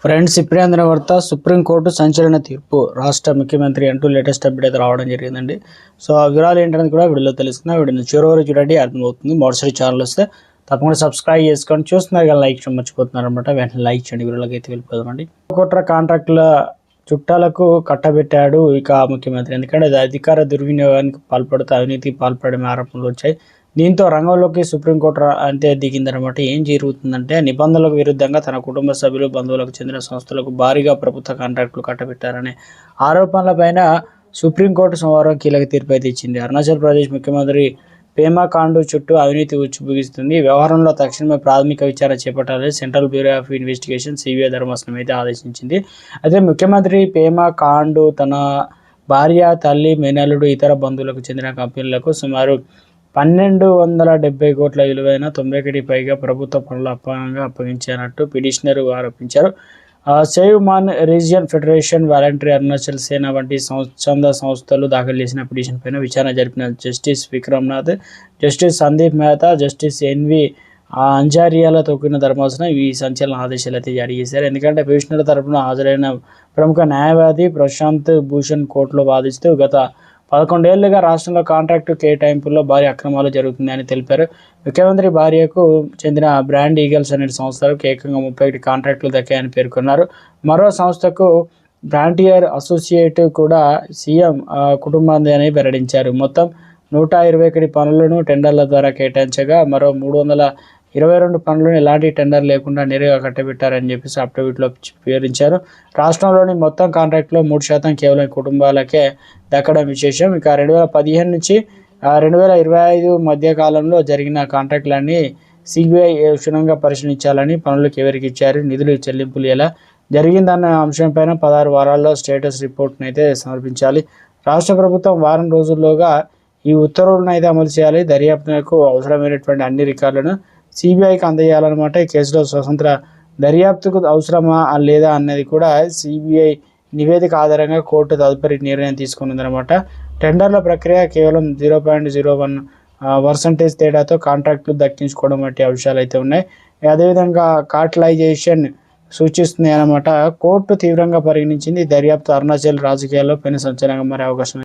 Friends, ఇప్పుడే అందిన వార్త. సుప్రీంకోర్టు సంచలన తీర్పు. రాష్ట్ర ముఖ్యమంత్రి అంటూ లేటెస్ట్ అప్డేట్ అయితే రావడం జరిగిందండి. సో ఆ వివరాలు ఏంటనేది కూడా వీడియోలో తెలుసుకుందాం. వీడియోని చివరి వరకు చూడండి, అర్థమవుతుంది. మొదటిసారి ఛానల్ వస్తే తప్పకుండా సబ్స్క్రైబ్ చేసుకొని చూస్తున్నారు కదా, లైక్ చేయడం మర్చిపోతున్నారు అనమాట. వెంటనే లైక్ చేయండి. వీడియోలోకి అయితే వెళ్ళిపోదామండి. కోట్ల కాంట్రాక్టుల చుట్టాలకు కట్టబెట్టాడు ఇక ముఖ్యమంత్రి. ఎందుకంటే అది అధికార దుర్వినియోగానికి పాల్పడుతూ అవినీతి పాల్పడమే ఆరోపణలు వచ్చాయి. దీంతో రంగంలోకి సుప్రీంకోర్టు అంటే దిగిందనమాట. ఏం జరుగుతుందంటే, నిబంధనలకు విరుద్ధంగా తన కుటుంబ సభ్యులు, బంధువులకు చెందిన సంస్థలకు భారీగా ప్రభుత్వ కాంట్రాక్టులు కట్టబెట్టారనే ఆరోపణలపైన సుప్రీంకోర్టు సోమవారం కీలక తీర్పు అయితే ఇచ్చింది. అరుణాచల్ ప్రదేశ్ ముఖ్యమంత్రి పేమా ఖాండు చుట్టూ అవినీతి ఉచ్చుబిగిస్తుంది. వ్యవహారంలో తక్షణమే ప్రాథమిక విచారణ చేపట్టాలని central bureau of investigation CBI ధర్మాసనం అయితే ఆదేశించింది. అయితే ముఖ్యమంత్రి పేమా ఖాండు తన భార్య, తల్లి, మేనల్లుడు, ఇతర బంధువులకు చెందిన కంపెనీలకు సుమారు 1,270 కోట్ల విలువైన 90కి పైగా ప్రభుత్వ పనులు అప్పగించారన్నట్టు పిటిషనర్ ఆరోపించారు. Save Mon region federation, voluntary Arunachal Sena వంటి స్వచ్ఛంద సంస్థలు దాఖలు చేసిన పిటిషన్ పైన విచారణ జరిపిన justice Vikram Nath, justice Sandeep Mehta, justice N V అంజారియాలతో కూడిన ధర్మాసనం ఈ సంచలన ఆదేశాలు అయితే జారీ చేశారు. ఎందుకంటే పిటిషనర్ తరపున హాజరైన ప్రముఖ న్యాయవాది ప్రశాంత్ భూషణ్ కోర్టులో వాదిస్తూ గత 11 ఏళ్లుగా రాష్ట్రంలో కాంట్రాక్టు కేటాయింపుల్లో భారీ అక్రమాలు జరుగుతున్నాయని తెలిపారు. ముఖ్యమంత్రి భార్యకు చెందిన బ్రాండ్ ఈగల్స్ అనే సంస్థలకు ఏకంగా 31 కాంట్రాక్టులు దక్కాయని పేర్కొన్నారు. మరో సంస్థకు బ్రాంటియర్ అసోసియేట్ కూడా సీఎం కుటుంబాన్ని అని వెల్లడించారు. మొత్తం 121 పనులను టెండర్ల ద్వారా కేటాయించగా మరో 322 పనులను ఎలాంటి టెండర్ లేకుండా నేరుగా కట్టబెట్టారని చెప్పేసి అఫిడవిట్లో వివరించారు. రాష్ట్రంలోని మొత్తం కాంట్రాక్టులో 3% కేవలం కుటుంబాలకే దక్కడం విశేషం. ఇక 2015 నుంచి 2025 మధ్య కాలంలో జరిగిన కాంట్రాక్టులన్నీ సిబిఐ క్షుణ్ణంగా పరిశీలించాలని, పనులకు ఎవరికి ఇచ్చారు, నిధులు చెల్లింపులు ఎలా జరిగిందన్న అంశంపైన 16 వారాల్లో స్టేటస్ రిపోర్ట్ను అయితే సమర్పించాలి. రాష్ట్ర ప్రభుత్వం వారం రోజుల్లోగా ఈ ఉత్తర్వులను అయితే అమలు చేయాలి. దర్యాప్తునకు అవసరమైనటువంటి అన్ని రికార్డులను సిబిఐకి అందజేయాలన్నమాట. ఈ కేసులో స్వతంత్ర దర్యాప్తుకు అవసరమా లేదా అన్నది కూడా సిబిఐ నివేదిక ఆధారంగా కోర్టు తదుపరి నిర్ణయం తీసుకున్నదన్నమాట. టెండర్ల ప్రక్రియ కేవలం 0.01% తేడాతో కాంట్రాక్టులు దక్కించుకోవడం వంటి అంశాలు అయితే ఉన్నాయి. అదేవిధంగా కార్టలైజేషన్ సూచిస్తుంది అన్నమాట. కోర్టు తీవ్రంగా పరిగణించింది. దర్యాప్తు అరుణాచల్ రాజకీయాల్లో పెను సంచలనంగా మారే అవకాశం